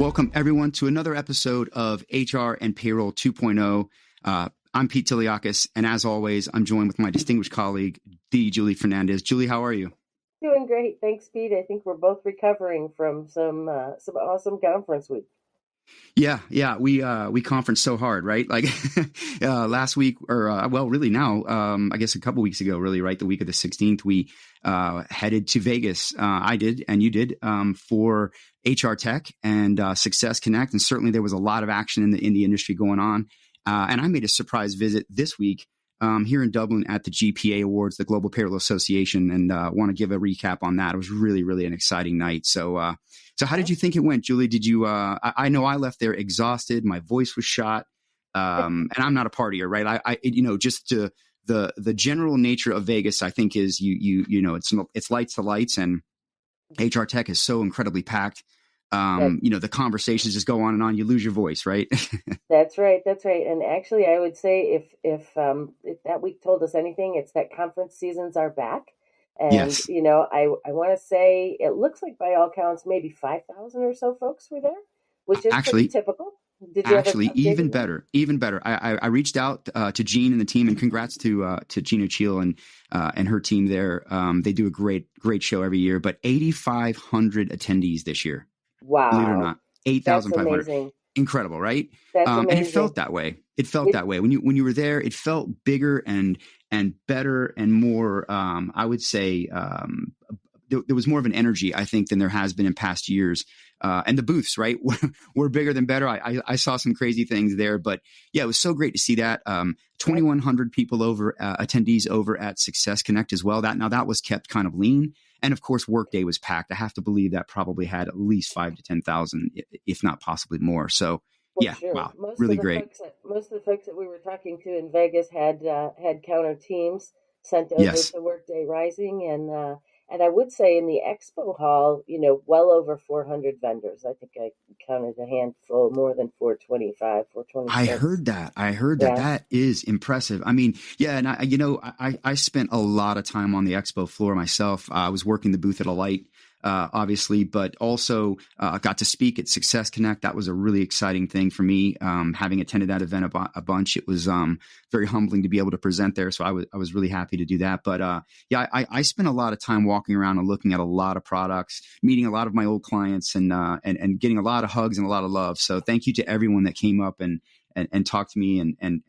Welcome, everyone, to another episode of HR and Payroll 2.0. I'm Pete Tiliakis, and as always, I'm joined with my distinguished colleague, the Julie Fernandez. Julie, how are you? Doing great. Thanks, Pete. I think we're both recovering from some awesome conference week. Yeah, we conferenced so hard, right? Like last week, or really now, I guess a couple weeks ago, really, right? The week of the 16th, we headed to Vegas. I did, and you did, for HR Tech and SuccessConnect, and certainly there was a lot of action in the industry going on. And I made a surprise visit this week here in Dublin at the GPA Awards, the Global Payroll Association, and want to give a recap on that. It was really an exciting night. So how did you think it went, Julie? Did you? I know I left there exhausted. My voice was shot, and I'm not a partier, right? Just the general nature of Vegas, I think, is it's lights to lights, and HR Tech is so incredibly packed. The conversations just go on and on. You lose your voice, right? That's right. And actually, I would say if that week told us anything, it's that conference seasons are back. And, yes. I want to say it looks like by all counts, maybe 5,000 or so folks were there, which is actually pretty typical. Did you actually even better? I reached out to Jean and the team, and congrats to Gina Cheel and her team there. They do a great show every year, but 8,500 attendees this year. Wow. Believe it or not, 8,500. Incredible, right? That's amazing. And it felt that way. That way when you were there. It felt bigger and better and more. I would say there was more of an energy, I think, than there has been in past years. And the booths, right, were bigger than better. I saw some crazy things there, but yeah, it was so great to see that. 2,100 people attendees over at SuccessConnect as well. That was kept kind of lean. And of course, Workday was packed. I have to believe that probably had at least 5,000 to 10,000, if not possibly more. So yeah, sure. Wow, really great. Most of the folks that we were talking to in Vegas had counter teams sent over to Workday Rising, and I would say in the expo hall, well over 400 vendors. I think I counted a handful, more than 425, 426. I heard that. That is impressive. I mean, yeah, and I spent a lot of time on the expo floor myself. I was working the booth at Alight, obviously, but also got to speak at SuccessConnect. That was a really exciting thing for me. Having attended that event a bunch, it was very humbling to be able to present there. So I was really happy to do that. But I spent a lot of time walking around and looking at a lot of products, meeting a lot of my old clients, and getting a lot of hugs and a lot of love. So thank you to everyone that came up and talked to me and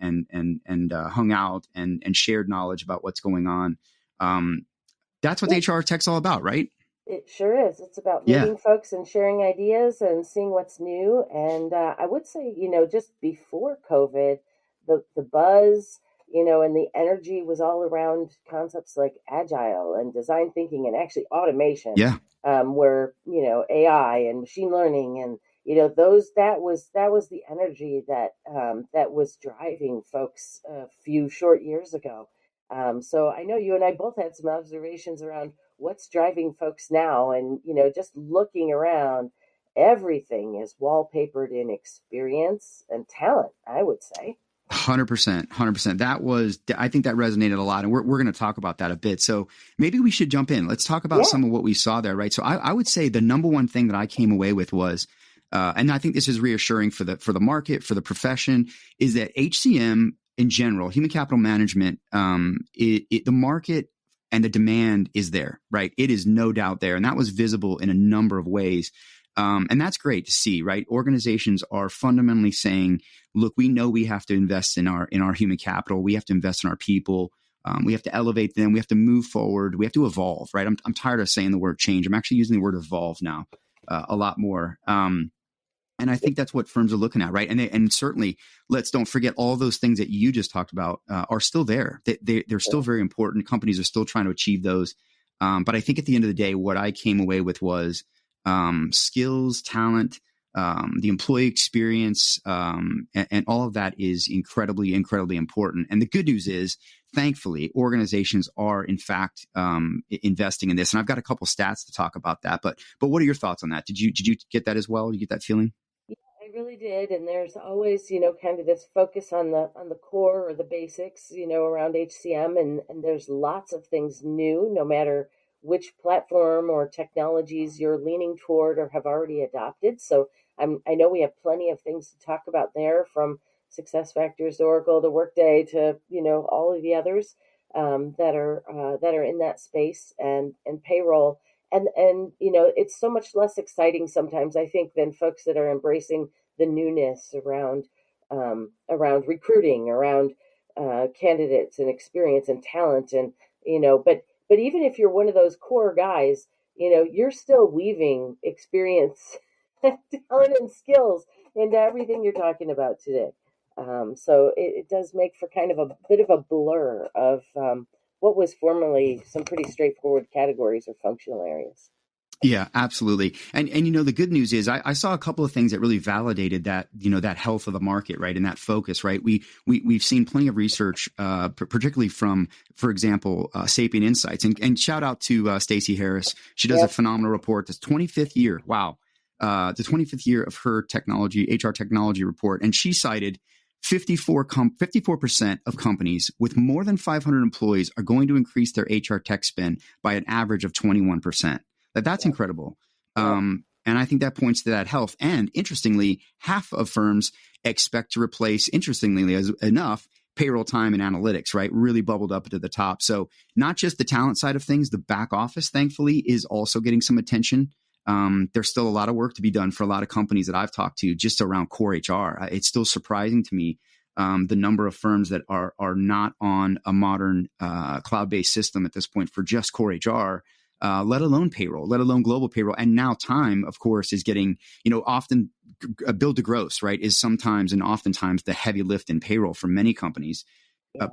hung out and shared knowledge about what's going on. That's what HR Tech's all about, right? It sure is. It's about meeting folks and sharing ideas and seeing what's new. And I would say, just before COVID, the buzz, and the energy was all around concepts like agile and design thinking and actually automation. Yeah. Where, AI and machine learning and, that was the energy that was driving folks a few short years ago. So I know you and I both had some observations around what's driving folks now. And, just looking around, everything is wallpapered in experience and talent, I would say. 100%. I think that resonated a lot. And we're going to talk about that a bit. So maybe we should jump in. Let's talk about some of what we saw there, right? So I would say the number one thing that I came away with was, and I think this is reassuring for the market, for the profession, is that HCM in general, human capital management, the market and the demand is there, right? It is no doubt there. And that was visible in a number of ways. And that's great to see, right? Organizations are fundamentally saying, look, we know we have to invest in our human capital. We have to invest in our people. We have to elevate them. We have to move forward. We have to evolve, right? I'm tired of saying the word change. I'm actually using the word evolve now a lot more. And I think that's what firms are looking at, right? And certainly, don't forget all those things that you just talked about are still there. They're still very important. Companies are still trying to achieve those. But I think at the end of the day, what I came away with was skills, talent, the employee experience, and all of that is incredibly important. And the good news is, thankfully, organizations are in fact investing in this. And I've got a couple stats to talk about that. But what are your thoughts on that? Did you get that as well? Did you get that feeling? Yeah, I really did. And there's always, kind of this focus on the core or the basics, around HCM, and there's lots of things new, no matter which platform or technologies you're leaning toward or have already adopted. So I know we have plenty of things to talk about there, from SuccessFactors, Oracle, to Workday, to all of the others that are in that space, and payroll. And it's so much less exciting sometimes, I think, than folks that are embracing the newness around recruiting, around candidates and experience and talent, and but even if you're one of those core guys, you're still weaving experience, talent, and skills into everything you're talking about today. So it does make for kind of a bit of a blur of what was formerly some pretty straightforward categories or functional areas. Yeah, absolutely. And the good news is I saw a couple of things that really validated that, that health of the market, right? And that focus, right? We've seen plenty of research, particularly from, for example, Sapient Insights, and shout out to Stacey Harris. She does a phenomenal report. This 25th year. Wow. The 25th year of her HR technology report. And she cited 54% of companies with more than 500 employees are going to increase their HR tech spend by an average of 21%. That's incredible. And I think that points to that health. And interestingly, half of firms expect to replace, enough, payroll time and analytics, right? Really bubbled up to the top. So not just the talent side of things, the back office, thankfully, is also getting some attention. There's still a lot of work to be done for a lot of companies that I've talked to just around core HR. It's still surprising to me the number of firms that are not on a modern cloud-based system at this point for just core HR. Let alone payroll, let alone global payroll. And now time, of course, is getting, often build to gross, right, is sometimes and oftentimes the heavy lift in payroll for many companies,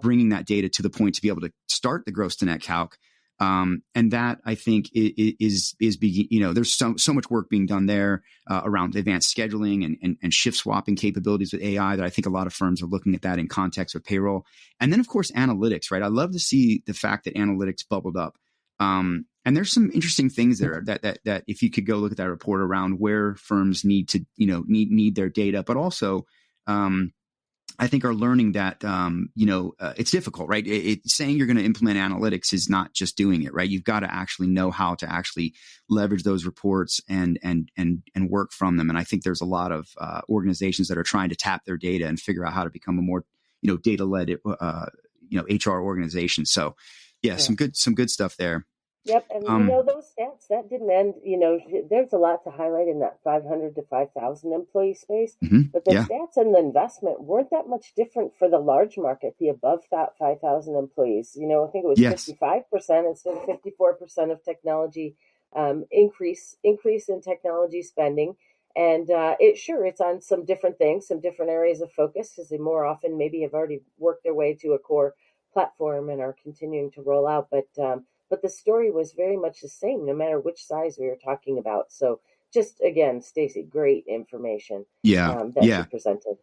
bringing that data to the point to be able to start the gross to net calc. And that, I think, is there's so much work being done there around advanced scheduling and shift swapping capabilities with AI that I think a lot of firms are looking at that in context with payroll. And then, of course, analytics, right? I love to see the fact that analytics bubbled up. And there's some interesting things there that if you could go look at that report around where firms need to, need their data, but also, I think are learning that, it's difficult, right? Saying you're going to implement analytics is not just doing it, right? You've got to actually know how to actually leverage those reports and work from them. And I think there's a lot of organizations that are trying to tap their data and figure out how to become a more, data-led, HR organization. So some good stuff there. Yep, and those stats, that didn't end. There's a lot to highlight in that 500 to 5,000 employee space, but the stats and the investment weren't that much different for the large market, the above that 5,000 employees. I think it was 55% instead of 54% of technology increase in technology spending, and it's on some different things, some different areas of focus, because they more often maybe have already worked their way to a core platform and are continuing to roll out, but the story was very much the same, no matter which size we were talking about. So just, again, Stacey, great information that she presented.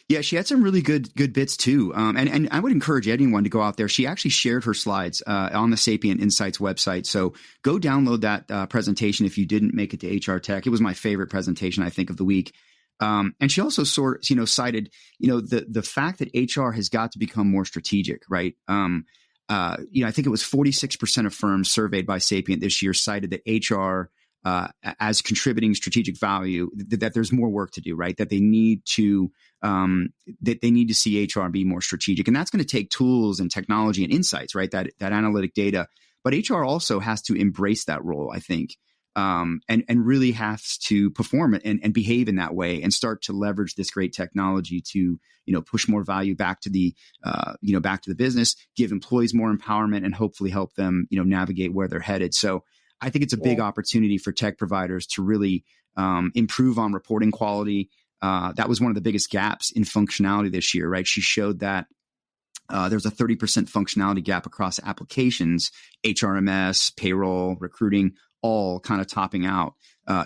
Yeah, she had some really good bits too. And I would encourage anyone to go out there. She actually shared her slides on the Sapient Insights website. So go download that presentation if you didn't make it to HR Tech. It was my favorite presentation, I think, of the week. And she also cited, the fact that HR has got to become more strategic, right? I think it was 46% of firms surveyed by Sapient this year cited that HR as contributing strategic value, that there's more work to do, right? That they need to see HR be more strategic, and that's going to take tools and technology and insights, right? That analytic data, but HR also has to embrace that role, I think. And really has to perform it and behave in that way and start to leverage this great technology to, push more value back to the business, give employees more empowerment, and hopefully help them, navigate where they're headed. So I think it's a big opportunity for tech providers to really improve on reporting quality. That was one of the biggest gaps in functionality this year, right? She showed that there's a 30% functionality gap across applications, HRMS, payroll, recruiting, all kind of topping out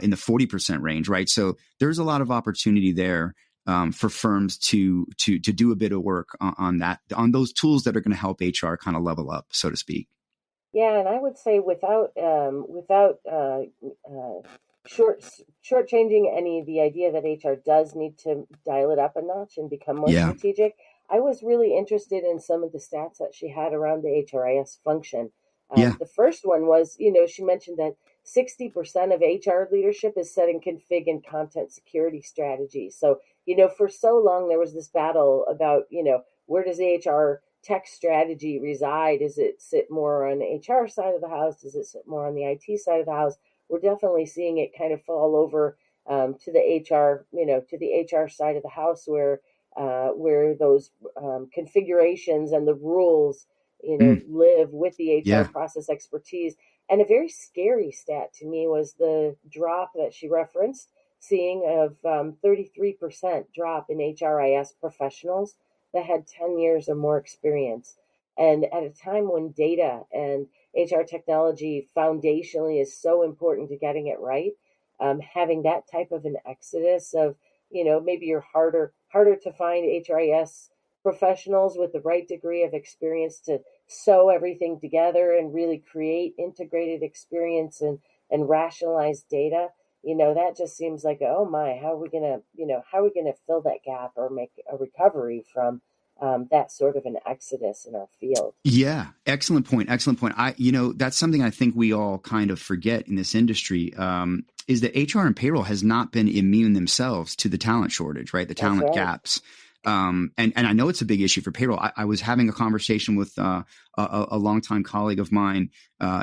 in the 40% range, right? So there's a lot of opportunity there for firms to do a bit of work on those tools that are going to help HR kind of level up, so to speak. Yeah, and I would say without shortchanging any of the idea that HR does need to dial it up a notch and become more strategic, I was really interested in some of the stats that she had around the HRIS function. The first one was, she mentioned that 60% of HR leadership is setting config and content security strategies. So, for so long there was this battle about, where does the HR tech strategy reside? Does it sit more on the HR side of the house? Does it sit more on the IT side of the house? We're definitely seeing it kind of fall over to the HR side of the house, where those configurations and the rules, Mm, live with the HR yeah. process expertise. And a very scary stat to me was the drop that she referenced, seeing of 33% drop in HRIS professionals that had 10 years or more experience. And at a time when data and HR technology foundationally is so important to getting it right, having that type of an exodus of, maybe you're harder to find HRIS professionals with the right degree of experience to sew everything together and really create integrated experience and rationalize data. That just seems like, oh my, how are we gonna fill that gap or make a recovery from that sort of an exodus in our field? Yeah, excellent point. Excellent point. That's something I think we all kind of forget in this industry. Is that HR and payroll has not been immune themselves to the talent shortage, right? The That's talent right. gaps. And I know it's a big issue for payroll. I was having a conversation with a longtime colleague of mine,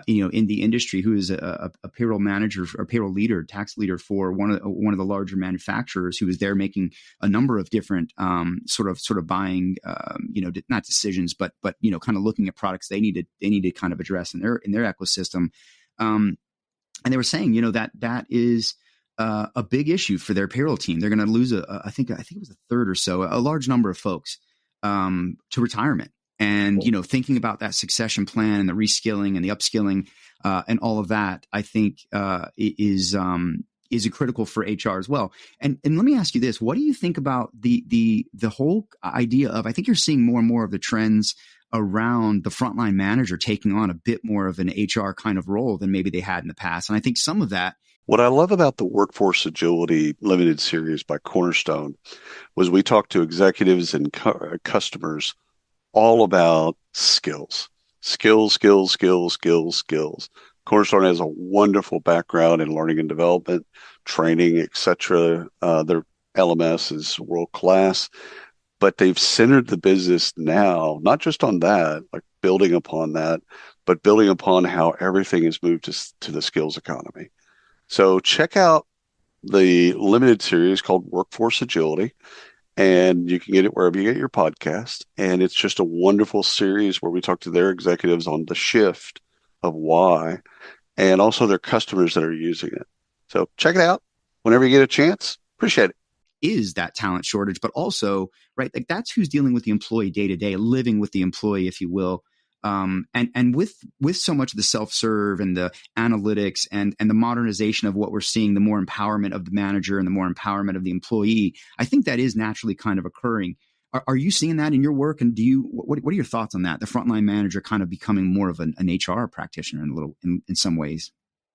in the industry, who is a payroll manager or payroll leader, tax leader for one of the larger manufacturers, who was there making a number of different sort of buying, not decisions, but kind of looking at products they needed kind of address in their ecosystem. And they were saying, that is a big issue for their payroll team. They're going to lose I think it was a third or so, a large number of folks to retirement. And, thinking about that succession plan and the reskilling and the upskilling and all of that, I think is critical for HR as well. And let me ask you this: what do you think about the whole idea of? I think you're seeing more and more of the trends around the frontline manager taking on a bit more of an HR kind of role than maybe they had in the past. And I think some of that. What I love about the Workforce Agility Limited Series by Cornerstone was we talked to executives and customers all about skills, skills, skills, skills, skills, skills. Cornerstone has a wonderful background in learning and development, training, etc. Their LMS is world class, but they've centered the business now, not just on that, like building upon that, but building upon how everything is moved to the skills economy. So check out the limited series called Workforce Agility, and you can get it wherever you get your podcast. And it's just a wonderful series where we talk to their executives on the shift of why, and also their customers that are using it. So check it out whenever you get a chance. Appreciate it. Is that talent shortage, but also, right, like that's who's dealing with the employee day to day, living with the employee, if you will. And with so much of the self-serve and the analytics and the modernization of what we're seeing, the more empowerment of the manager and the more empowerment of the employee, I think that is naturally kind of occurring. Are you seeing that in your work? And what are your thoughts on that? The frontline manager kind of becoming more of an HR practitioner in some ways.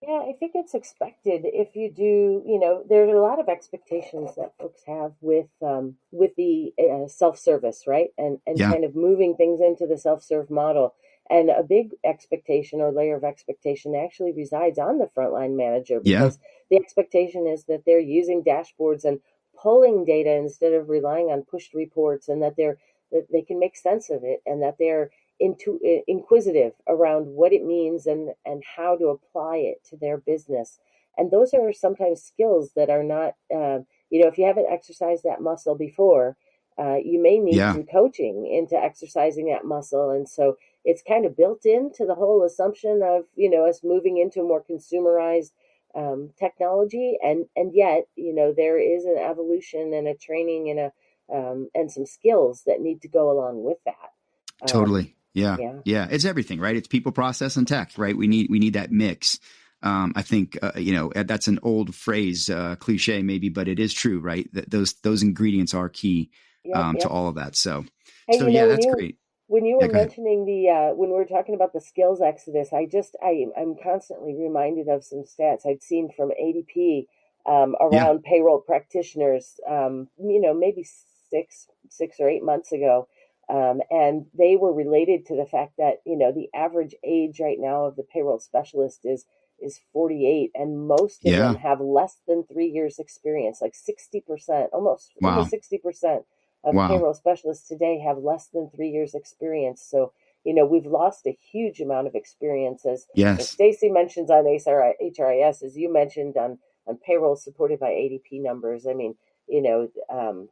Yeah, I think it's expected if you do. There's a lot of expectations that folks have with the self-service, right? And Yeah. kind of moving things into the self-serve model. And a big expectation or layer of expectation actually resides on the frontline manager, Yeah. because the expectation is that they're using dashboards and pulling data instead of relying on pushed reports, and that they can make sense of it, and that they're inquisitive around what it means and how to apply it to their business. And those are sometimes skills that are not, if you haven't exercised that muscle before, you may need Yeah. some coaching into exercising that muscle. And so it's kind of built into the whole assumption of, us moving into more consumerized technology. And yet, there is an evolution and a training and some skills that need to go along with that. Totally. Yeah. Yeah. Yeah. It's everything, right? It's people, process, and tech, right? We need that mix. I think, that's an old phrase, cliche maybe, but it is true, right? Those ingredients are key, Yep. to Yep. all of that. So And yeah, that's great. when you Yeah. were Go ahead. mentioning when we were talking about the skills exodus, I'm constantly reminded of some stats I'd seen from ADP Yeah. around payroll practitioners. Maybe six or 8 months ago. And they were related to the fact that, the average age right now of the payroll specialist is is 48, and most of them Yeah. have less than 3 years experience. Like 60%, almost Wow. 60% of Wow. payroll specialists today have less than 3 years experience. So, we've lost a huge amount of experience, as Yes. Stacy mentions on HRIS, as you mentioned on payroll supported by ADP numbers. I mean,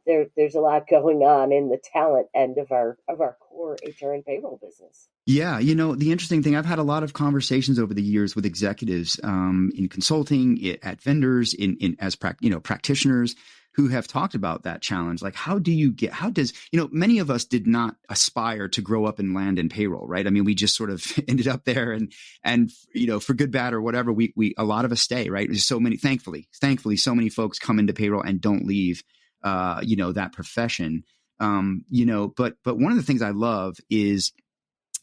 there's a lot going on in the talent end of our core HR and payroll business. Yeah, the interesting thing, I've had a lot of conversations over the years with executives in consulting, at vendors, in as practitioners who have talked about that challenge. Like, how does, many of us did not aspire to grow up and land in payroll, right? I mean, we just sort of ended up there, and for good, bad, or whatever, we a lot of us stay, right? There's so many, thankfully, so many folks come into payroll and don't leave, that profession. But one of the things I love is,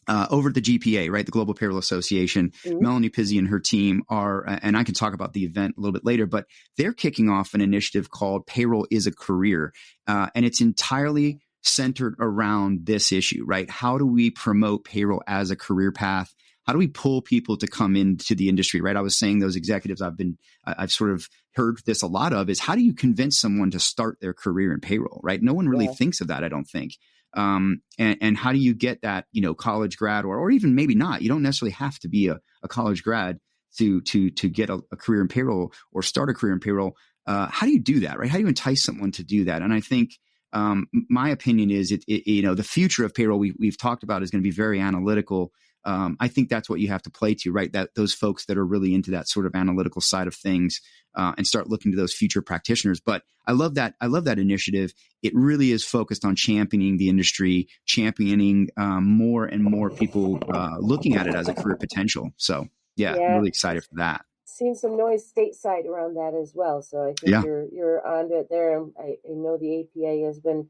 over at the GPA, right, the Global Payroll Association, Mm-hmm. Melanie Pizzi and her team are, and I can talk about the event a little bit later, but they're kicking off an initiative called Payroll is a Career. And it's entirely centered around this issue, right? How do we promote payroll as a career path? How do we pull people to come into the industry, right? I was saying those executives I've sort of heard this a lot of, is how do you convince someone to start their career in payroll, right? No one really Yeah. thinks of that, I don't think. And how do you get that, college grad, or even maybe not? You don't necessarily have to be a college grad to get a career in payroll or start a career in payroll. How do you do that, right? How do you entice someone to do that? And I think, my opinion is the future of payroll we've talked about is going to be very analytical. I think that's what you have to play to, right? That those folks that are really into that sort of analytical side of things, and start looking to those future practitioners. But I love that initiative. It really is focused on championing the industry, championing more and more people looking at it as a career potential. So yeah, I'm Yeah. really excited for that. Seen some noise stateside around that as well. So I think Yeah. you're onto it there. I know the APA has been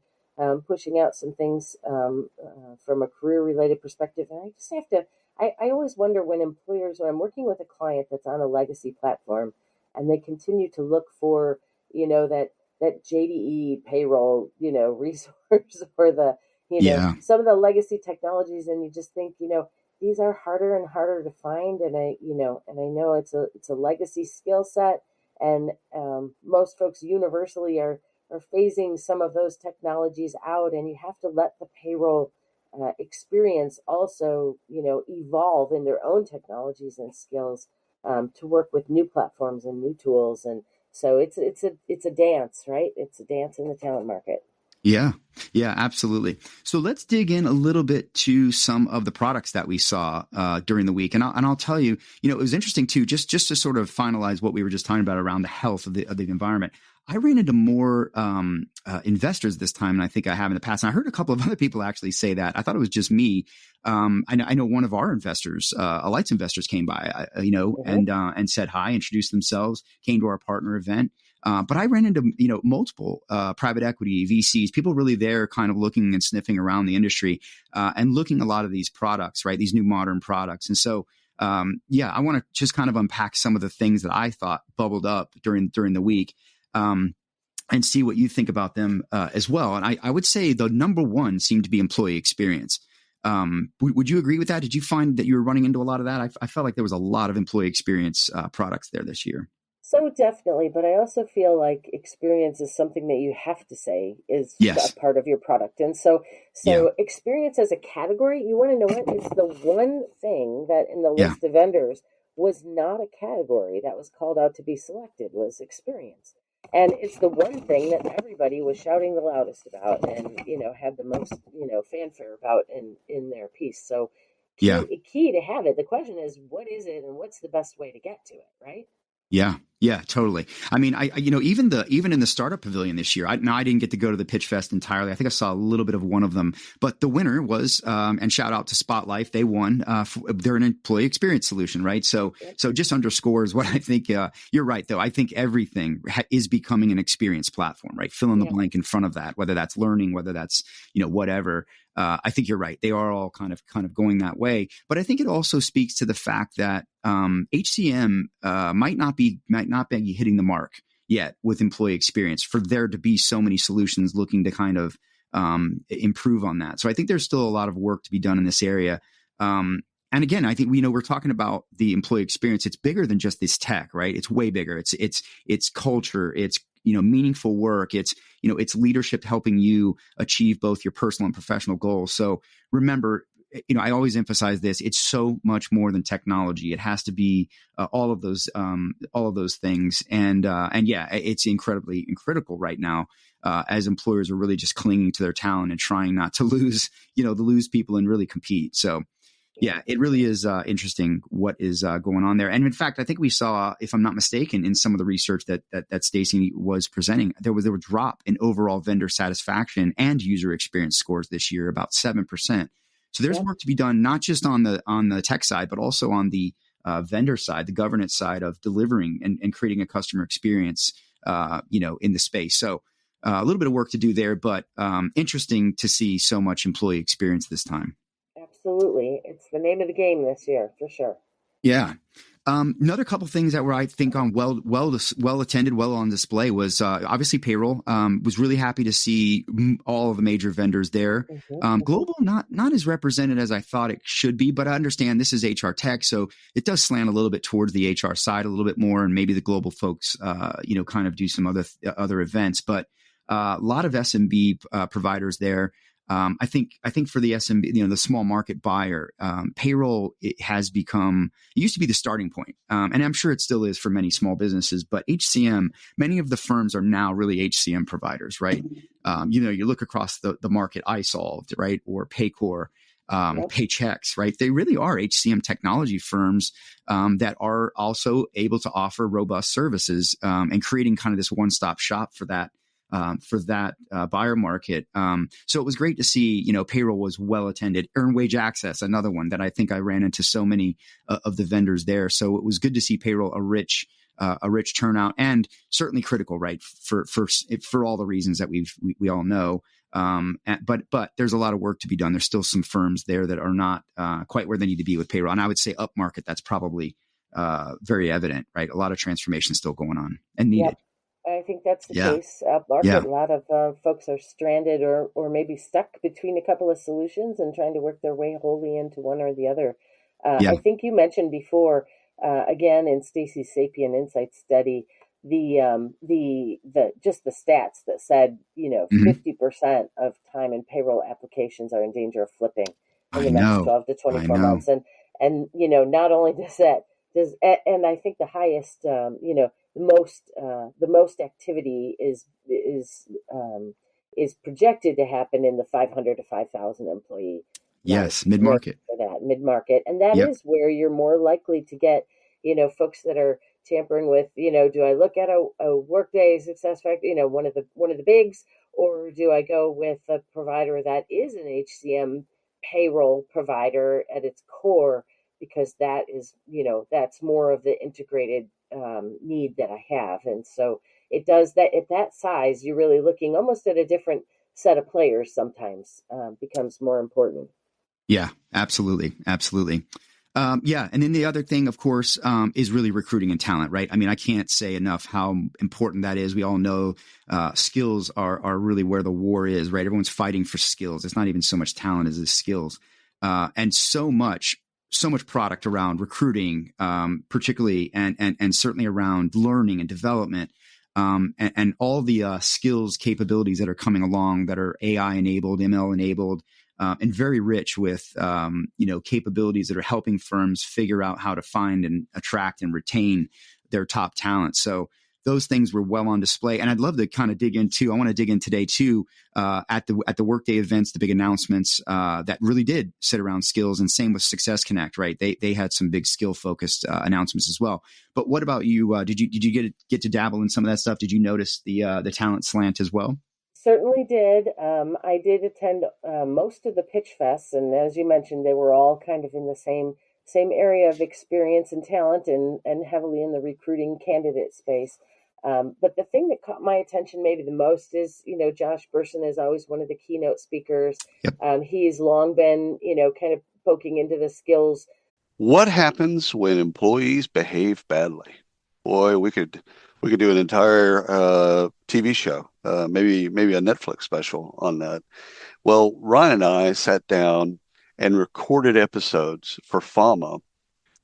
pushing out some things from a career related perspective, and I just have to. I always wonder when I'm working with a client that's on a legacy platform, and they continue to look for that JDE payroll resource, or the Yeah. some of the legacy technologies, and you just think these are harder and harder to find, and I know it's a legacy skill set, and most folks universally are phasing some of those technologies out, and you have to let the payroll experience also evolve in their own technologies and skills, to work with new platforms and new tools, and so it's a dance, right? It's a dance in the talent market. Yeah. Yeah, absolutely. So let's dig in a little bit to some of the products that we saw during the week. And I'll tell you, it was interesting too, just to sort of finalize what we were just talking about around the health of the environment. I ran into more investors this time than I think I have in the past. And I heard a couple of other people actually say that. I thought it was just me. I know one of our investors, Alight's investors, came by, Mm-hmm. and said hi, introduced themselves, came to our partner event. But I ran into, multiple private equity VCs, people really there kind of looking and sniffing around the industry, and looking a lot of these products, right? These new modern products. And so, I want to just kind of unpack some of the things that I thought bubbled up during the week, and see what you think about them as well. And I would say the number one seemed to be employee experience. Would you agree with that? Did you find that you were running into a lot of that? I felt like there was a lot of employee experience products there this year. So definitely, but I also feel like experience is something that you have to say is a Yes. part of your product. And so Yeah. experience as a category, you want to know what? It's the one thing that in the Yeah. list of vendors was not a category that was called out to be selected, was experience. And it's the one thing that everybody was shouting the loudest about, and had the most fanfare about in their piece. So Yeah. key to have it. The question is, what is it, and what's the best way to get to it, right? Yeah. Yeah, totally. I mean, even in the startup pavilion this year, I didn't get to go to the Pitch Fest entirely. I think I saw a little bit of one of them, but the winner was, and shout out to Spotlight. They won, they're an employee experience solution, right? So just underscores what I think, you're right though. I think everything is becoming an experience platform, right? Fill in the Yeah. blank in front of that, whether that's learning, whether that's, whatever. I think you're right. They are all kind of going that way. But I think it also speaks to the fact that HCM might not be hitting the mark yet with employee experience, for there to be so many solutions looking to kind of improve on that. So I think there's still a lot of work to be done in this area. And again, I think we're talking about the employee experience. It's bigger than just this tech, right? It's way bigger. It's culture. It's meaningful work. It's leadership helping you achieve both your personal and professional goals. So remember, I always emphasize this. It's so much more than technology. It has to be all of those things. And yeah, it's incredibly critical right now as employers are really just clinging to their talent and trying not to lose people and really compete. So yeah, it really is interesting what is going on there. And in fact, I think we saw, if I'm not mistaken, in some of the research that Stacey was presenting, there was a drop in overall vendor satisfaction and user experience scores this year, about 7%. So there's work to be done, not just on the tech side, but also on the vendor side, the governance side of delivering and creating a customer experience, in the space. So a little bit of work to do there, but interesting to see so much employee experience this time. Absolutely. It's the name of the game this year, for sure. Yeah. Another couple things that were, I think, on well attended, well on display was obviously payroll. Was really happy to see all of the major vendors there. Global, not as represented as I thought it should be, but I understand this is HR tech, so it does slant a little bit towards the HR side a little bit more, and maybe the global folks, kind of do some other events, but a lot of SMB providers there. I think for the SMB, the small market buyer, payroll, it used to be the starting point. And I'm sure it still is for many small businesses, but HCM, many of the firms are now really HCM providers, right? You look across the market, iSolved, right? Or Paycor, Paychecks, right? They really are HCM technology firms that are also able to offer robust services and creating kind of this one-stop shop for that buyer market. So it was great to see, payroll was well attended. Earned wage access, another one that I think I ran into so many of the vendors there. So it was good to see payroll a rich turnout, and certainly critical, right? For all the reasons that we all know. But there's a lot of work to be done. There's still some firms there that are not quite where they need to be with payroll. And I would say upmarket, that's probably very evident, right? A lot of transformation still going on and needed. Yep. I think that's the case. Up market, a lot of folks are stranded or maybe stuck between a couple of solutions and trying to work their way wholly into one or the other. I think you mentioned before, again in Stacey's Sapient Insight study, the just the stats that said 50% of time and payroll applications are in danger of flipping in the next 12 to 24 months, and not only and I think the highest the most activity is projected to happen in the 500 to 5,000 employee. Yes, mid-market. For that mid-market, and that is where you're more likely to get folks that are tampering with do I look at a Workday, SuccessFactors, one of the bigs, or do I go with a provider that is an HCM payroll provider at its core, because that is that's more of the integrated need that I have. And so it does that at that size, you're really looking almost at a different set of players sometimes becomes more important. Yeah, absolutely. Absolutely. And then the other thing, of course, is really recruiting and talent, right? I mean, I can't say enough how important that is. We all know skills are really where the war is, right? Everyone's fighting for skills. It's not even so much talent as it's skills. And so much product around recruiting, particularly, and certainly around learning and development, and all the skills capabilities that are coming along that are AI enabled, ML enabled, and very rich with capabilities that are helping firms figure out how to find and attract and retain their top talent. So those things were well on display, and I'd love to kind of dig into. I want to dig in today too at the Workday events, the big announcements that really did sit around skills, and same with SuccessConnect, right? They had some big skill focused announcements as well. But what about you? Did you get to dabble in some of that stuff? Did you notice the talent slant as well? Certainly did. I did attend most of the pitch fests, and as you mentioned, they were all kind of in the same area of experience and talent, and heavily in the recruiting candidate space. But the thing that caught my attention maybe the most is, Josh Bersin is always one of the keynote speakers. Yep. He's long been, kind of poking into the skills. What happens when employees behave badly? Boy, we could do an entire TV show, maybe a Netflix special on that. Well, Ryan and I sat down and recorded episodes for FAMA.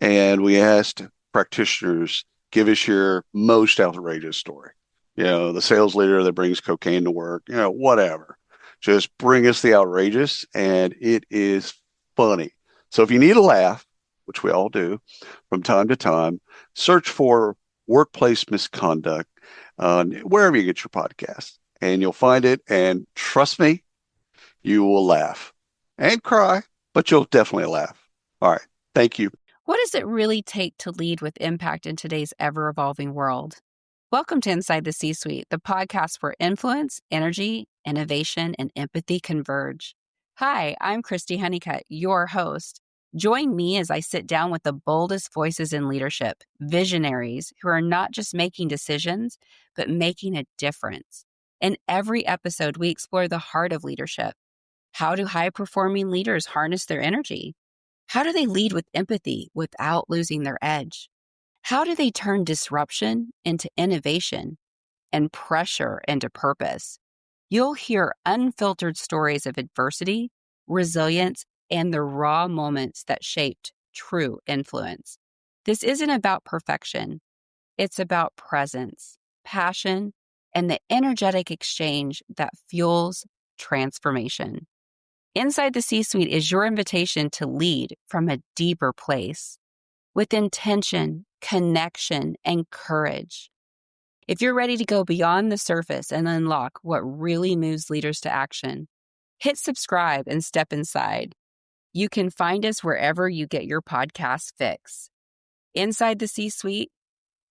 And we asked practitioners, give us your most outrageous story. The sales leader that brings cocaine to work, whatever. Just bring us the outrageous, and it is funny. So if you need a laugh, which we all do from time to time, search for workplace misconduct wherever you get your podcast, and you'll find it. And trust me, you will laugh and cry, but you'll definitely laugh. All right. Thank you. What does it really take to lead with impact in today's ever-evolving world? Welcome to Inside the C-Suite, the podcast where influence, energy, innovation, and empathy converge. Hi, I'm Christy Honeycutt, your host. Join me as I sit down with the boldest voices in leadership, visionaries who are not just making decisions, but making a difference. In every episode, we explore the heart of leadership. How do high-performing leaders harness their energy? How do they lead with empathy without losing their edge? How do they turn disruption into innovation and pressure into purpose? You'll hear unfiltered stories of adversity, resilience, and the raw moments that shaped true influence. This isn't about perfection. It's about presence, passion, and the energetic exchange that fuels transformation. Inside the C-Suite is your invitation to lead from a deeper place with intention, connection, and courage. If you're ready to go beyond the surface and unlock what really moves leaders to action, hit subscribe and step inside. You can find us wherever you get your podcast fix. Inside the C-Suite,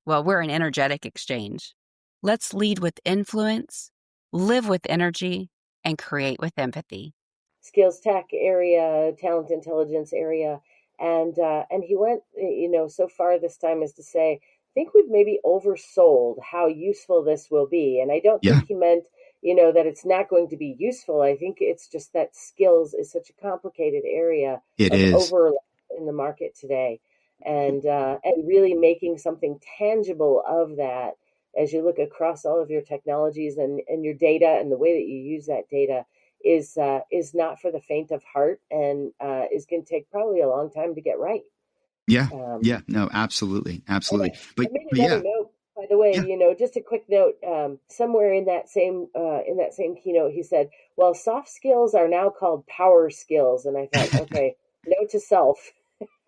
well, we're an energetic exchange. Let's lead with influence, live with energy, and create with empathy. Skills tech area, talent intelligence area, and he went, so far this time as to say, I think we've maybe oversold how useful this will be, and I don't Yeah, think he meant, that it's not going to be useful. I think it's just that skills is such a complicated area it of is. overlap in the market today, and really making something tangible of that as you look across all of your technologies and your data and the way that you use that data is not for the faint of heart, and is going to take probably a long time to get right. Yeah. Um, Yeah. No, absolutely. and Absolutely. I made But another yeah. note, by the way. Yeah. Just a quick note. Somewhere in that same keynote, he said, "Well, soft skills are now called power skills," and I thought, okay, note to self: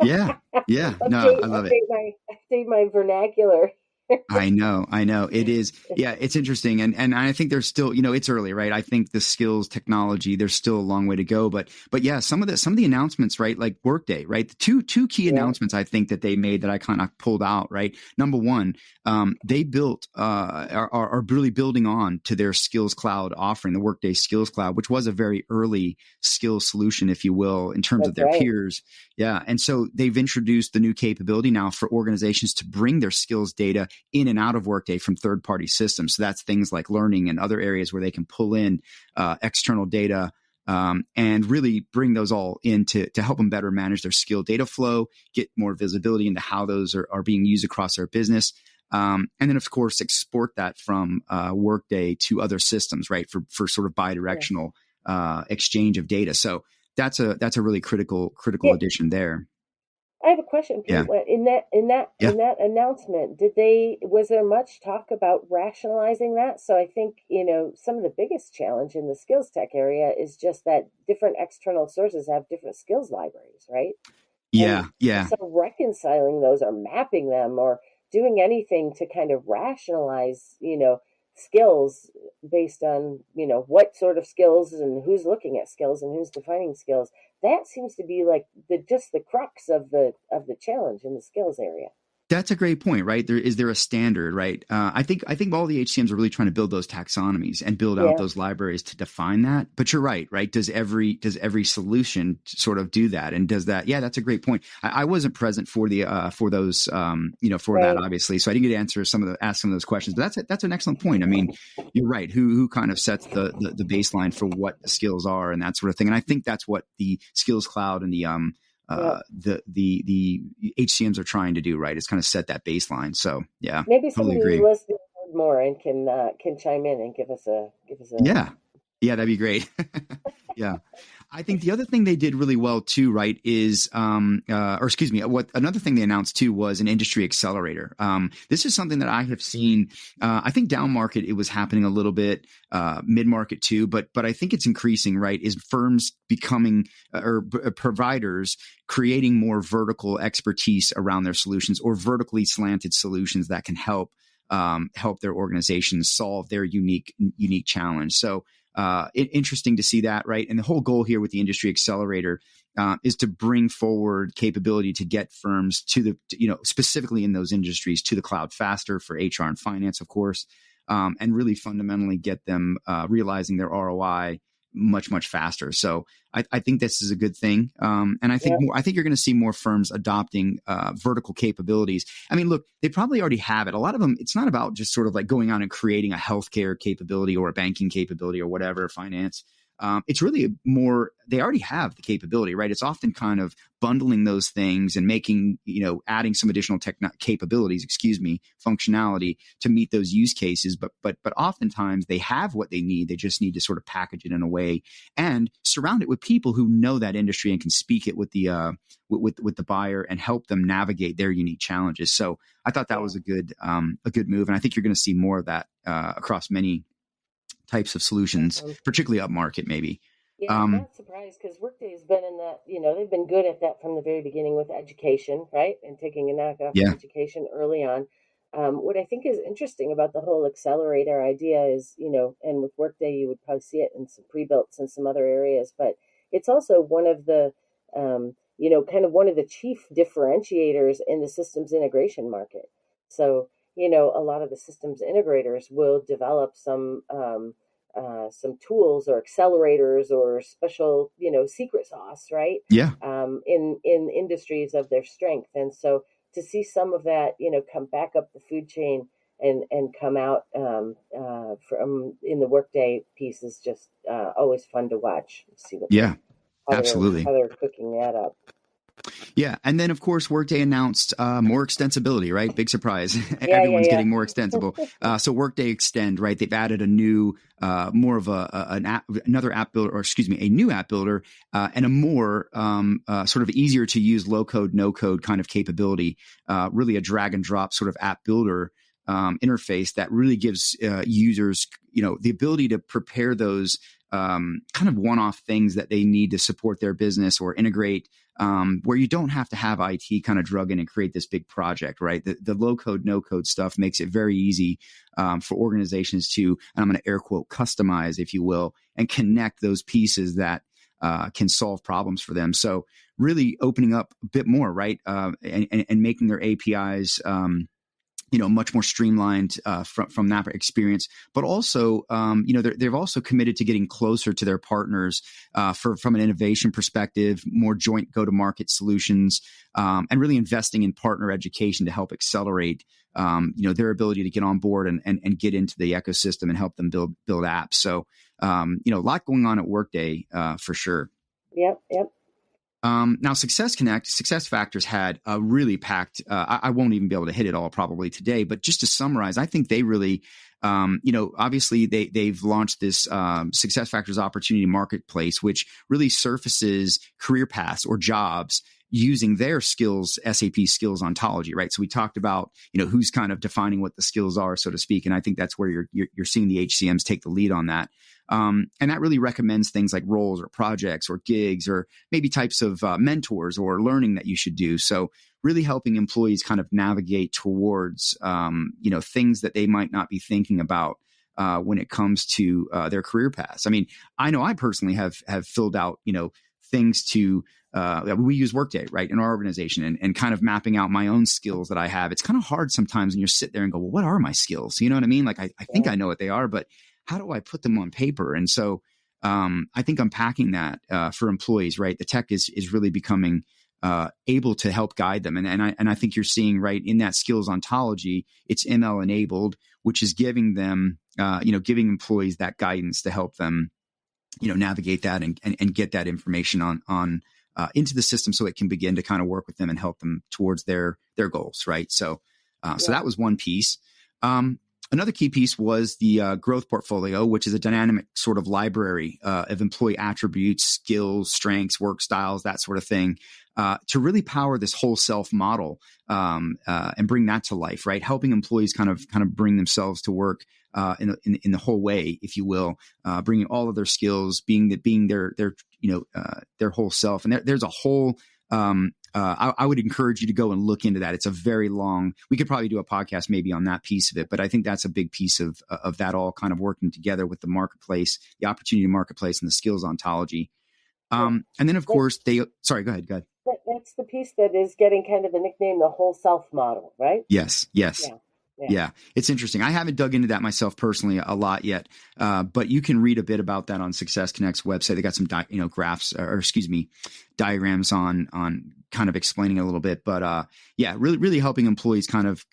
Yeah. Yeah. No, update, I love it. update my vernacular. I know. It is. Yeah, it's interesting. And I think there's still, it's early, right? I think the skills technology, there's still a long way to go. But yeah, some of the announcements, right? Like Workday, right? The two key Yeah, announcements I think that they made that I kind of pulled out, right? Number one, they built are really building on to their Skills Cloud offering, the Workday Skills Cloud, which was a very early skills solution, if you will, in terms of that's their right. peers. Yeah. And so they've introduced the new capability now for organizations to bring their skills data in and out of Workday from third-party systems. So that's things like learning and other areas where they can pull in external data and really bring those all in to help them better manage their skill data flow, get more visibility into how those are being used across their business. And then, of course, export that from Workday to other systems, right, for sort of Yeah. bi-directional exchange of data. So that's a really critical Yeah, addition there. I have a question, Yeah. Pete. In that in that Yeah. in that announcement, was there much talk about rationalizing that? So I think, some of the biggest challenge in the skills tech area is just that different external sources have different skills libraries, right? Yeah. And Yeah. so reconciling those or mapping them or doing anything to kind of rationalize, skills based on, what sort of skills and who's looking at skills and who's defining skills. That seems to be like the crux of the challenge in the skills area. That's a great point, right? There a standard, right? I think all the HCMs are really trying to build those taxonomies and build out Yeah, those libraries to define that. But you're right? Does every solution sort of do that? And does that? Yeah, that's a great point. I wasn't present for the for those for that right. obviously, so I didn't get to ask some of those questions. But that's an excellent point. I mean, you're right. Who kind of sets the baseline for what the skills are and that sort of thing? And I think that's what the Skills Cloud and the Yeah. the HCMs are trying to do, right? Is kind of set that baseline. So yeah, Maybe totally somebody who's agree. listening heard more and can chime in and give us a Yeah. Yeah, that'd be great. Yeah. I think the other thing they did really well too, right, is, what another thing they announced too was an industry accelerator. This is something that I have seen. I think down market it was happening a little bit, mid market too, but I think it's increasing. Right, is firms becoming providers creating more vertical expertise around their solutions or vertically slanted solutions that can help their organizations solve their unique challenge. So. Interesting to see that, right? And the whole goal here with the industry accelerator is to bring forward capability to get firms to specifically in those industries to the cloud faster for HR and finance, of course, and really fundamentally get them realizing their ROI much faster. So I think this is a good thing. And I think I think you're going to see more firms adopting vertical capabilities. I mean, look, they probably already have it. A lot of them, it's not about just sort of like going on and creating a healthcare capability or a banking capability or whatever, finance. It's really more, they already have the capability, right? It's often kind of bundling those things and making, adding some additional capabilities, functionality to meet those use cases. But oftentimes they have what they need. They just need to sort of package it in a way and surround it with people who know that industry and can speak it with the buyer and help them navigate their unique challenges. So I thought that was a good move. And I think you're going to see more of that across many types of solutions, particularly up market, maybe. Yeah, I'm not surprised because Workday's been in that, they've been good at that from the very beginning with education, right? And taking a knockoff of education early on. What I think is interesting about the whole accelerator idea is, and with Workday, you would probably see it in some pre-builts and some other areas, but it's also one of the, kind of one of the chief differentiators in the systems integration market. So, a lot of the systems integrators will develop some tools or accelerators or special, secret sauce, right? Yeah. In industries of their strength. And so to see some of that, come back up the food chain and come out from in the Workday piece is just always fun to watch. See what absolutely. How they're cooking that up. Yeah. And then, of course, Workday announced more extensibility, right? Big surprise. Everyone's getting more extensible. So Workday Extend, right? They've added a new, more of another app builder, or a new app builder, and a more sort of easier to use low code, no code kind of capability, really a drag and drop sort of app builder interface that really gives users, the ability to prepare those kind of one-off things that they need to support their business or integrate, where you don't have to have IT kind of drug in and create this big project, right? The low code, no code stuff makes it very easy for organizations to, and I'm going to air quote, customize, if you will, and connect those pieces that can solve problems for them. So really opening up a bit more, right? And making their APIs much more streamlined from that experience, but also, they've also committed to getting closer to their partners from an innovation perspective, more joint go-to-market solutions, and really investing in partner education to help accelerate, their ability to get on board and get into the ecosystem and help them build apps. So, a lot going on at Workday for sure. Yep. Now, SuccessFactors had a really packed, I won't even be able to hit it all probably today, but just to summarize, I think they really, obviously they've launched this SuccessFactors Opportunity Marketplace, which really surfaces career paths or jobs using their skills, SAP skills ontology, right? So we talked about, who's kind of defining what the skills are, so to speak. And I think that's where you're seeing the HCMs take the lead on that. And that really recommends things like roles or projects or gigs or maybe types of mentors or learning that you should do. So really helping employees kind of navigate towards, things that they might not be thinking about when it comes to their career paths. I mean, I know I personally have filled out, things to, we use Workday, right, in our organization and kind of mapping out my own skills that I have. It's kind of hard sometimes when you sit there and go, well, what are my skills? You know what I mean? Like, I think I know what they are, but how do I put them on paper? And so I think unpacking that for employees, right? The tech is really becoming able to help guide them. And I think you're seeing, right, in that skills ontology, it's ML enabled, which is giving them, giving employees that guidance to help them, navigate that and get that information on into the system so it can begin to kind of work with them and help them towards their goals, right? So that was one piece. Another key piece was the growth portfolio, which is a dynamic sort of library of employee attributes, skills, strengths, work styles, that sort of thing, to really power this whole self model and bring that to life, right? Helping employees kind of bring themselves to work in the whole way, if you will, bringing all of their skills, being their their whole self. And there's a whole I would encourage you to go and look into that. It's a very long, we could probably do a podcast maybe on that piece of it, but I think that's a big piece of that all kind of working together with the marketplace, the opportunity marketplace and the skills ontology. And then of course sorry, go ahead. That's the piece that is getting kind of the nickname, the whole self model, right? Yes. Yeah, it's interesting. I haven't dug into that myself personally a lot yet, but you can read a bit about that on SuccessConnect's website. They got some graphs diagrams on kind of explaining a little bit. But really helping employees kind of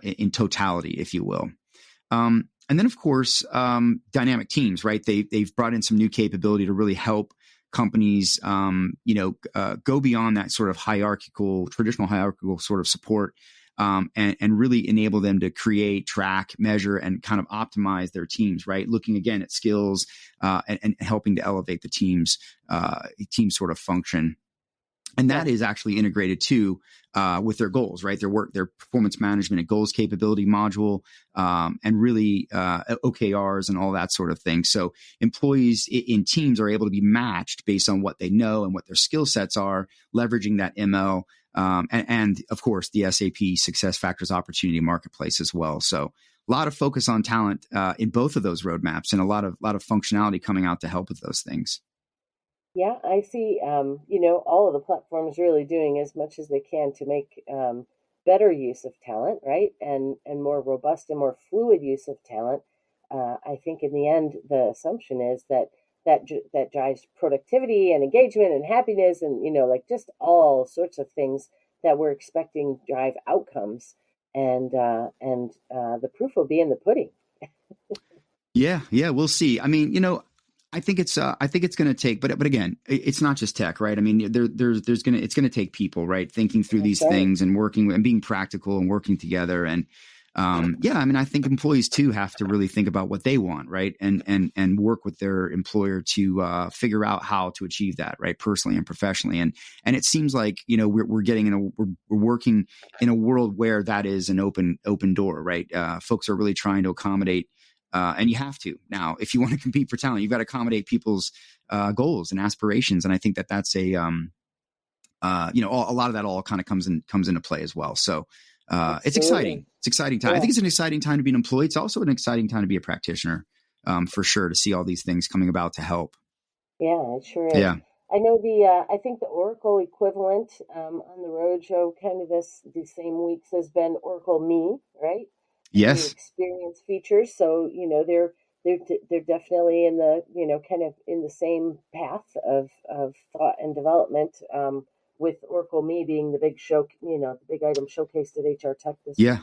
in totality, if you will. And then of course, dynamic teams, right? They've brought in some new capability to really help companies, go beyond that sort of traditional hierarchical sort of support. And really enable them to create, track, measure, and kind of optimize their teams, right? Looking again at skills and helping to elevate the team sort of function. And that is actually integrated too with their goals, right? Their performance management and goals capability module, and really OKRs and all that sort of thing. So employees in teams are able to be matched based on what they know and what their skill sets are, leveraging that ML. And of course, the SAP SuccessFactors Opportunity Marketplace as well. So a lot of focus on talent in both of those roadmaps, and a lot of functionality coming out to help with those things. Yeah, I see. All of the platforms really doing as much as they can to make better use of talent, right, and more robust and more fluid use of talent. I think in the end, the assumption is that drives productivity and engagement and happiness, and just all sorts of things that we're expecting drive outcomes, and the proof will be in the pudding. Yeah, we'll see. I mean, I think it's going to take, but again, it's not just tech, right? I mean, it's going to take people, right? Thinking through these things and working and being practical and working together. And I mean, I think employees too have to really think about what they want, right? And work with their employer to figure out how to achieve that, right? Personally and professionally. And it seems like, we're working in a world where that is an open door, right? Folks are really trying to accommodate. And you have to now, if you want to compete for talent, you've got to accommodate people's goals and aspirations. And I think that's a lot of that all kind of comes into play as well. So it's exciting. It's exciting time. Yeah. I think it's an exciting time to be an employee. It's also an exciting time to be a practitioner, for sure, to see all these things coming about to help. Yeah, it sure is. Yeah. I know I think the Oracle equivalent on the roadshow kind of these same weeks has been Oracle Me, right? Yes. The experience features. So, they're definitely in the, kind of in the same path of thought and development, with Oracle Me being the big show, the big item showcased at HR Tech this week.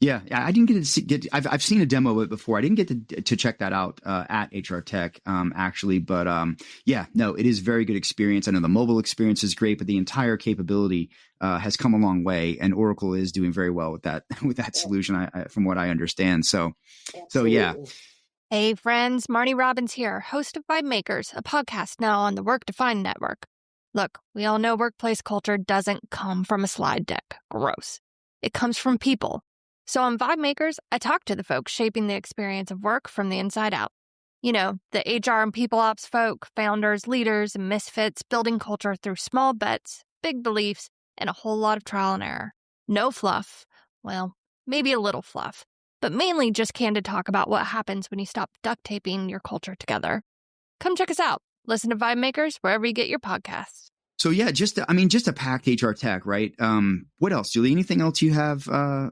Yeah. I didn't get I've seen a demo of it before. I didn't get to check that out at HR Tech actually, but it is very good experience. I know the mobile experience is great, but the entire capability has come a long way, and Oracle is doing very well with that solution. From what I understand. So yeah. Hey friends, Marnie Robbins here, host of Vibe Makers, a podcast now on the Work Defined Network. Look, we all know workplace culture doesn't come from a slide deck. Gross. It comes from people. So on Vibe Makers, I talk to the folks shaping the experience of work from the inside out. The HR and people ops folk, founders, leaders, and misfits building culture through small bets, big beliefs, and a whole lot of trial and error. No fluff. Well, maybe a little fluff, but mainly just candid talk about what happens when you stop duct taping your culture together. Come check us out. Listen to Vibe Makers wherever you get your podcasts. So yeah, just a packed HR Tech, right? What else, Julie? Anything else you have, from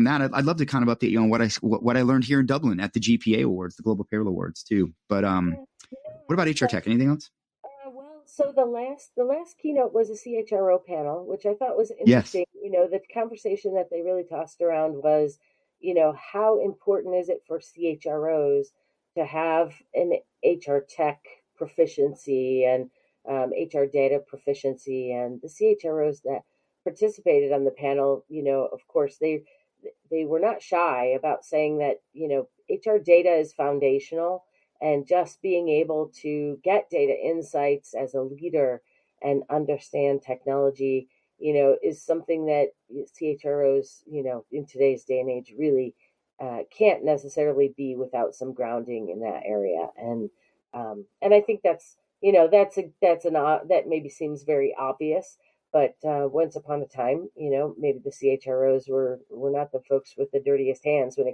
that? I'd love to kind of update you on what I learned here in Dublin at the GPA Awards, the Global Payroll Awards too. But what about HR Tech? Anything else? So the last keynote was a CHRO panel, which I thought was interesting. Yes. The conversation that they really tossed around was, how important is it for CHROs to have an HR Tech proficiency and HR data proficiency, and the CHROs that participated on the panel, of course, they they were not shy about saying that, HR data is foundational, and just being able to get data insights as a leader and understand technology, is something that CHROs, in today's day and age really can't necessarily be without some grounding in that area. And I think that maybe seems very obvious, but once upon a time, maybe the CHROs were not the folks with the dirtiest hands when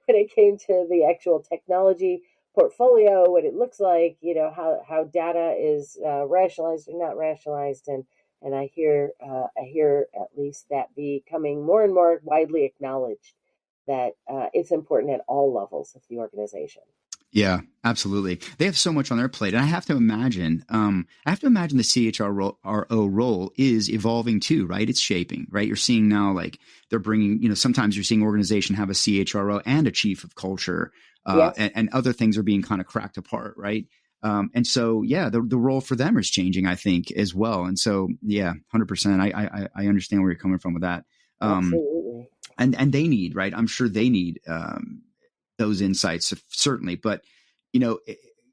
it came to the actual technology portfolio, what it looks like, how data is rationalized or not rationalized, and I hear at least that becoming more and more widely acknowledged, that it's important at all levels of the organization. Yeah, absolutely. They have so much on their plate. And I have to imagine the CHRO role is evolving too, right? It's shaping, right? You're seeing now, like, they're bringing, sometimes you're seeing organization have a CHRO and a chief of culture, Yes. and other things are being kind of cracked apart, right? And so, yeah, the role for them is changing, I think, as well. And so, yeah, 100%. I understand where you're coming from with that. Absolutely. And they need, right? I'm sure they need, those insights, certainly. But,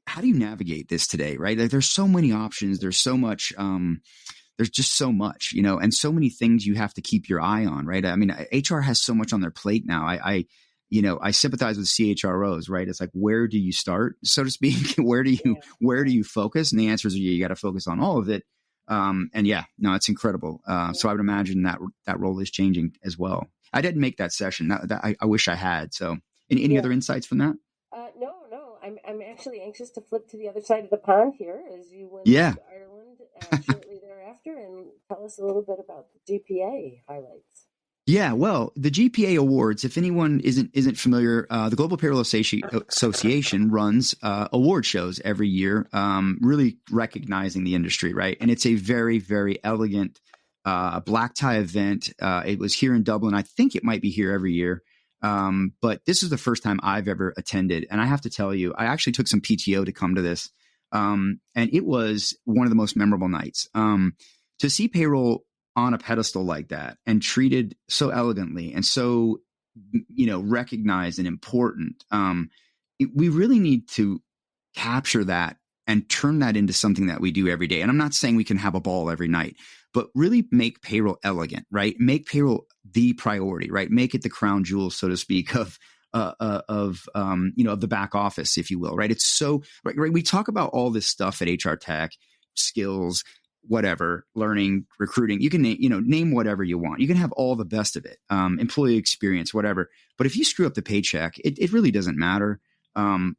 how do you navigate this today, right? Like, there's so many options. There's so much, there's just so much, and so many things you have to keep your eye on, right? I mean, HR has so much on their plate now. I sympathize with CHROs, right? It's like, where do you start, so to speak? Where do you focus? And the answer is, you got to focus on all of it. And yeah, no, it's incredible. So I would imagine that role is changing as well. I didn't make that session. I wish I had. So any other insights from that? No. I'm actually anxious to flip to the other side of the pond here as you went Yeah. to Ireland shortly thereafter, and tell us a little bit about the GPA highlights. Yeah, well, the GPA awards, if anyone isn't familiar, the Global Payroll Association runs award shows every year, really recognizing the industry, right? And it's a very, very elegant black tie event. It was here in Dublin. I think it might be here every year. But this is the first time I've ever attended. And I have to tell you, I actually took some PTO to come to this. And it was one of the most memorable nights. To see payroll on a pedestal like that and treated so elegantly and so, recognized and important. We really need to capture that and turn that into something that we do every day. And I'm not saying we can have a ball every night, but really make payroll elegant, right? Make payroll the priority, right? Make it the crown jewel, so to speak, of the back office, if you will, right? It's so, right? We talk about all this stuff at HR Tech, skills, whatever, learning, recruiting. You can name whatever you want. You can have all the best of it, employee experience, whatever. But if you screw up the paycheck, it really doesn't matter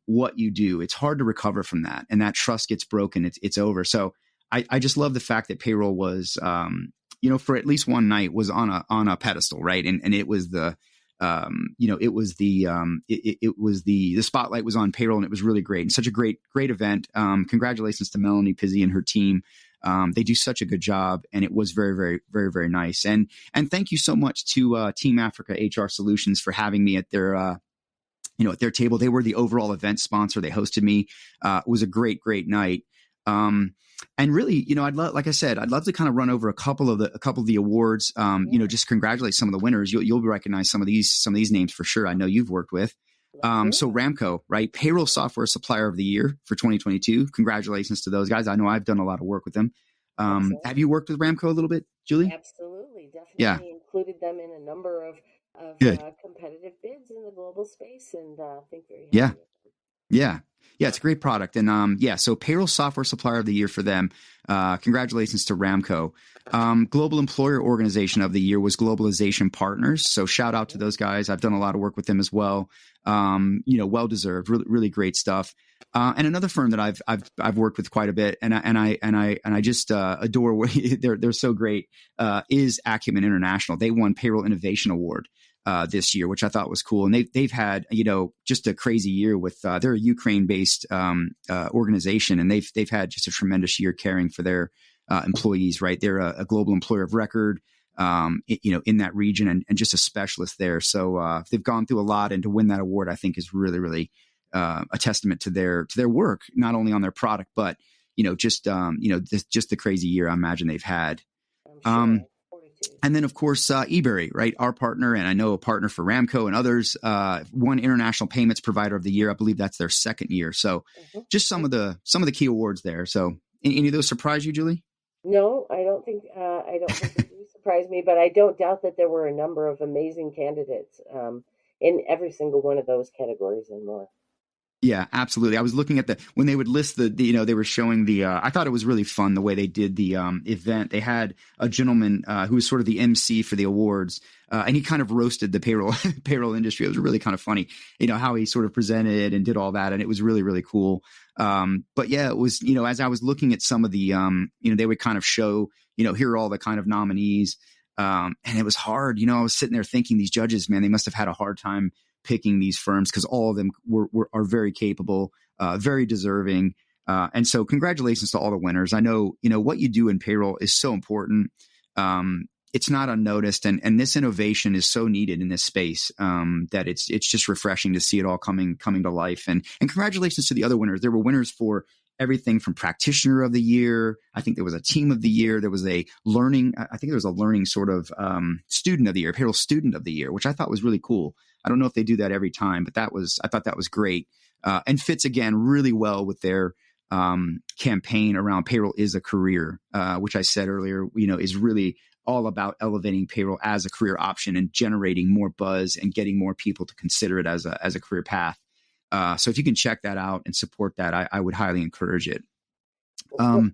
what you do. It's hard to recover from that, and that trust gets broken. It's over. So I just love the fact that payroll was, for at least one night was on a pedestal, right? And it was the spotlight was on payroll, and it was really great, and such a great event. Congratulations to Melanie Pizzi and her team. They do such a good job, and it was very, very, very, very nice. And thank you so much to Team Africa HR Solutions for having me at their at their table. They were the overall event sponsor. They hosted me. It was a great, great night. And really, I'd love to kind of run over a couple of the awards. Just congratulate some of the winners. You'll recognize some of these names for sure. I know you've worked with. So Ramco, right? Payroll Software Supplier of the Year for 2022. Congratulations to those guys. I know I've done a lot of work with them. Have you worked with Ramco a little bit, Julie? Absolutely. Definitely. Yeah. Included them in a number of competitive bids in the global space, and I think very happy with them. Yeah, it's a great product. And so Payroll Software Supplier of the Year for them. Congratulations to Ramco. Global Employer Organization of the Year was Globalization Partners. So shout out to those guys. I've done a lot of work with them as well. Well deserved. Really, really great stuff. And another firm that I've worked with quite a bit, and I just adore. They're so great. Is Acumen International. They won Payroll Innovation Award this year, which I thought was cool. And they've had, just a crazy year with, they're a Ukraine-based organization, and they've had just a tremendous year caring for their employees, right? They're a global employer of record, in that region, and just a specialist there. So they've gone through a lot, and to win that award, I think is really, really a testament to their work, not only on their product, but, just the crazy year I imagine they've had. And then, of course, eBury, right? Our partner, and I know a partner for Ramco and others, won International Payments Provider of the Year. I believe that's their second year. So just some of the key awards there. So any of those surprise you, Julie? No, I don't think they do surprise me, but I don't doubt that there were a number of amazing candidates in every single one of those categories and more. Yeah, absolutely. I was looking at when they would list they were showing I thought it was really fun the way they did the event. They had a gentleman who was sort of the MC for the awards, and he kind of roasted the payroll industry. It was really kind of funny, how he sort of presented and did all that. And it was really, really cool. But yeah, it was, as I was looking at some of the, they would kind of show, here are all the kind of nominees. And it was hard, I was sitting there thinking these judges, man, they must have had a hard time picking these firms because all of them are very capable, very deserving. And so congratulations to all the winners. I know, what you do in payroll is so important. It's not unnoticed. And this innovation is so needed in this space that it's just refreshing to see it all coming to life. And congratulations to the other winners. There were winners for everything from practitioner of the year. I think there was a team of the year. There was a learning sort of student of the year, payroll student of the year, which I thought was really cool. I don't know if they do that every time, but I thought that was great, and fits again really well with their campaign around payroll is a career, which I said earlier, is really all about elevating payroll as a career option and generating more buzz and getting more people to consider it as a career path. So if you can check that out and support that, I would highly encourage it. What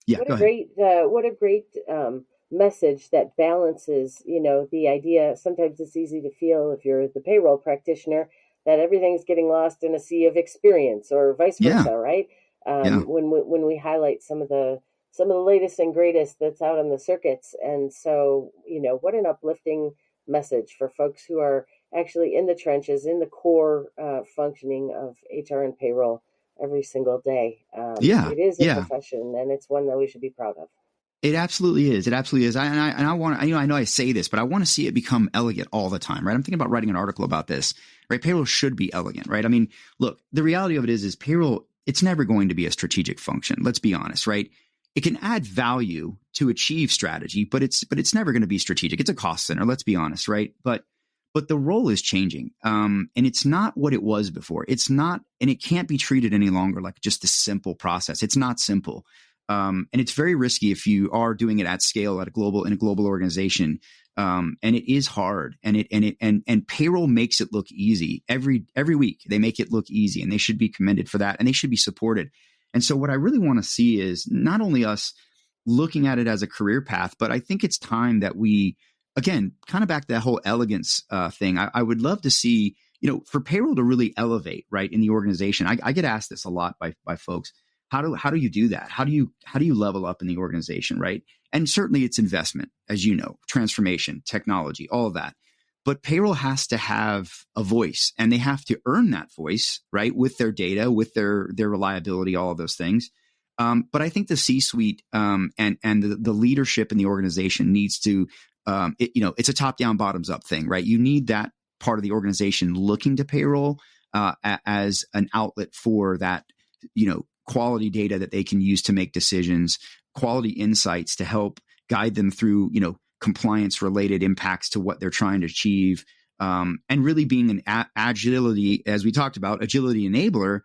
a great message that balances, the idea. Sometimes it's easy to feel if you're the payroll practitioner that everything's getting lost in a sea of experience or vice versa, right? When we highlight some of the latest and greatest that's out on the circuits. And so, what an uplifting message for folks who are actually in the trenches, in the core functioning of HR and payroll every single day. It is a profession, and it's one that we should be proud of. It absolutely is. It absolutely is. I want, I know I say this, but I want to see it become elegant all the time, right? I'm thinking about writing an article about this, right? Payroll should be elegant, right? I mean, look, the reality of it is payroll, it's never going to be a strategic function. Let's be honest, right? It can add value to achieve strategy, but it's never going to be strategic. It's a cost center. Let's be honest, right? But the role is changing. And it's not what it was before. It's not, and it can't be treated any longer like just a simple process. It's not simple. And it's very risky if you are doing it at scale in a global organization. And it is hard, and payroll makes it look easy every week. They make it look easy, and they should be commended for that, and they should be supported. And so what I really want to see is not only us looking at it as a career path, but I think it's time that we, again, kind of back to that whole elegance thing. I would love to see, for payroll to really elevate, right, in the organization. I get asked this a lot by folks. How do you do that? How do you level up in the organization, right? And certainly it's investment, as you know, transformation, technology, all of that. But payroll has to have a voice, and they have to earn that voice, right, with their data, with their reliability, all of those things. But I think the C-suite and the leadership in the organization needs to, it's a top-down, bottoms-up thing, right? You need that part of the organization looking to payroll as an outlet for that, quality data that they can use to make decisions, quality insights to help guide them through, compliance related impacts to what they're trying to achieve. And really being an agility, as we talked about, agility enabler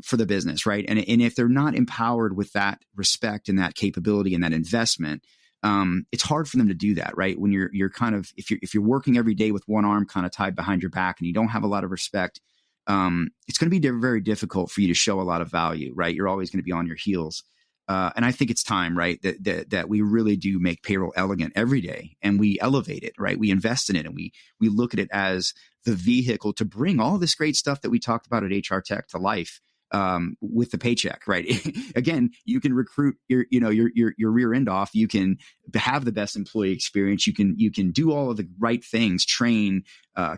for the business, right? And if they're not empowered with that respect and that capability and that investment, it's hard for them to do that, right? When you're kind of, if you're working every day with one arm kind of tied behind your back and you don't have a lot of respect, it's going to be very difficult for you to show a lot of value, right? You're always going to be on your heels. And I think it's time, right, that we really do make payroll elegant every day, and we elevate it, right? We invest in it, and we look at it as the vehicle to bring all this great stuff that we talked about at HR Tech to life with the paycheck, right? Again, you can recruit your rear end off. You can have the best employee experience. You can do all of the right things, train,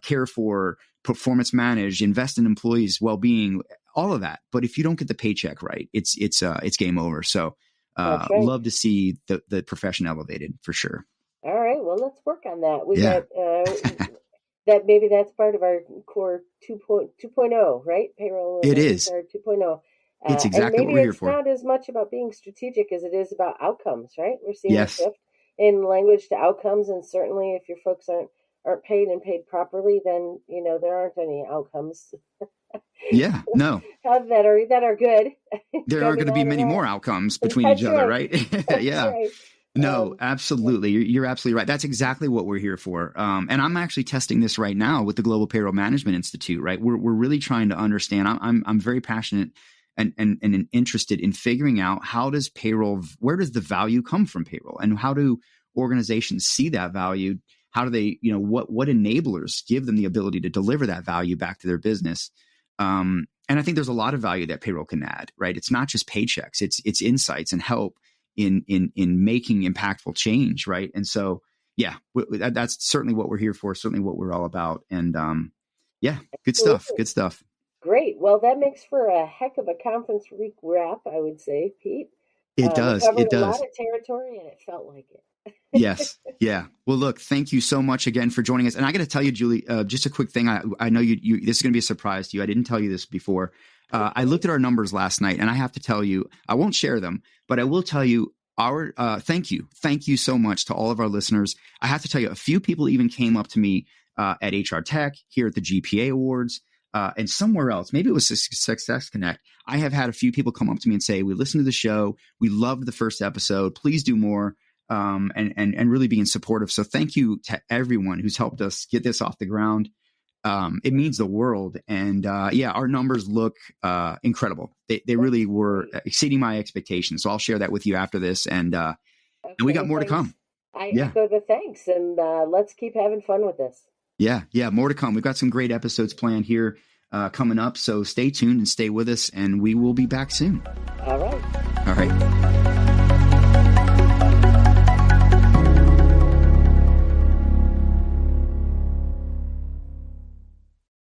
care for, performance manage, invest in employees' well-being, all of that. But if you don't get the paycheck right, it's game over. So right. Love to see the profession elevated for sure. All right. Well, let's work on that. We got that. Maybe that's part of our core 2.0, right? Payroll. It is. HR 2.0. It's exactly what we're here for. Maybe it's not as much about being strategic as it is about outcomes, right? We're seeing a shift in language to outcomes. And certainly if your folks aren't paid and paid properly, then, there aren't any outcomes Yeah, no. that are good. There are going to be many more outcomes between each other, right? That's Yeah. right. No, absolutely. You're absolutely right. That's exactly what we're here for. And I'm actually testing this right now with the Global Payroll Management Institute, right? We're really trying to understand. I'm very passionate and interested in figuring out where does the value come from payroll, and how do organizations see that value? How do they, what enablers give them the ability to deliver that value back to their business? And I think there's a lot of value that payroll can add, right? It's not just paychecks, it's insights and help in making impactful change, right? And so, yeah, that's certainly what we're here for, certainly what we're all about. And yeah, good stuff. Good stuff. Great. Well, that makes for a heck of a conference week wrap, I would say, Pete. It does. We covered It does. a lot of territory, and it felt like it. Yes. Yeah. Well, look, thank you so much again for joining us. And I got to tell you, Julie, just a quick thing. I know you this is going to be a surprise to you. I didn't tell you this before. I looked at our numbers last night, and I have to tell you, I won't share them, but I will tell you thank you so much to all of our listeners. I have to tell you, a few people even came up to me at HR Tech, here at the GPA Awards, and somewhere else. Maybe it was SuccessConnect. I have had a few people come up to me and say, we listened to the show. We loved the first episode. Please do more. And really being supportive. So thank you to everyone who's helped us get this off the ground. It means the world. And our numbers look incredible. They really were exceeding my expectations. So I'll share that with you after this. And we got more to come. I echo the thanks, and let's keep having fun with this. Yeah, more to come. We've got some great episodes planned here coming up. So stay tuned and stay with us, and we will be back soon. All right. All right.